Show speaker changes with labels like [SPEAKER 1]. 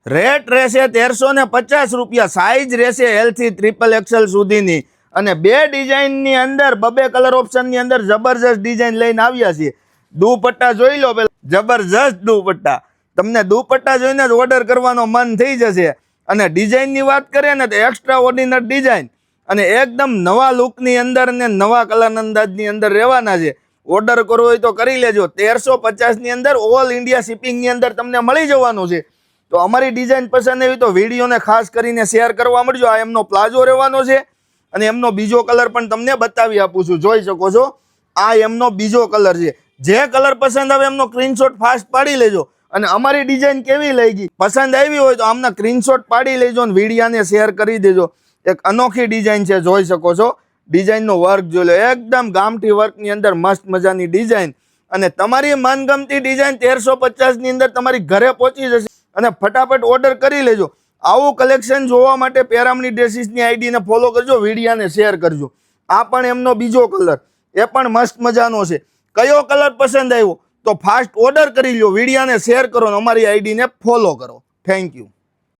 [SPEAKER 1] Rate રહેશે 1350 રૂપિયા. Size રહેશે L થી XXL સુધીની અને બે ડિઝાઇનની અંદર બબે કલર ઓપ્શનની અંદર જબરજસ્ત ડિઝાઇન લઈને આવ્યા છીએ. દુપટ્ટા જોઈ લો પેલા, જબરજસ્ત દુપટ્ટા. તમને દુપટ્ટા જોઈને જ ઓર્ડર કરવાનો મન થઈ જશે. અને ડિઝાઇનની વાત કરીએ ને તો એક્સ્ટ્રા ઓર્ડિનરી ડિઝાઇન અને એકદમ નવા લુકની અંદર ને નવા કલર અંદાજની અંદર રહેવાના છે. ઓર્ડર કરવો હોય તો કરી લેજો. 1350ની અંદર ઓલ ઇન્ડિયા શિપિંગની અંદર તમને મળી જવાનું છે. તો અમારી ડિઝાઇન પસંદ આવી તો વિડીયોને ખાસ કરીને શેર કરવા મળજો. આ એમનો પ્લાઝો રહેવાનો છે અને એમનો બીજો કલર પણ તમને બતાવી આપું છું. જોઈ શકો છો, આ એમનો બીજો કલર છે. જે કલર પસંદ આવે એમનો સ્ક્રીનશોટ ફાસ્ટ પાડી લેજો. અને અમારી ડિઝાઇન કેવી લાગી, પસંદ આવી હોય તો આમના સ્ક્રીનશોટ પાડી લેજો અને વિડીયાને શેર કરી દેજો. એક અનોખી ડિઝાઇન છે, જોઈ શકો છો. ડિઝાઇનનો વર્ક જોઈ લો, એકદમ ગામઠી વર્કની અંદર મસ્ત મજાની ડિઝાઇન. અને તમારી મનગમતી ડિઝાઇન 1350ની અંદર તમારી ઘરે પહોંચી જશે. અને ફટાફટ ઓર્ડર કરી લેજો. આવું કલેક્શન જોવા માટે પેરામણી ડ્રેસીસની આઈડીને ફોલો કરજો, વિડીયાને શેર કરજો. આ પણ એમનો બીજો કલર, એ પણ મસ્ત મજાનો છે. કયો કલર પસંદ આવ્યો તો ફાસ્ટ ઓર્ડર કરી લો, વિડીયાને શેર કરો અને અમારી આઈડીને ફોલો કરો. Thank you.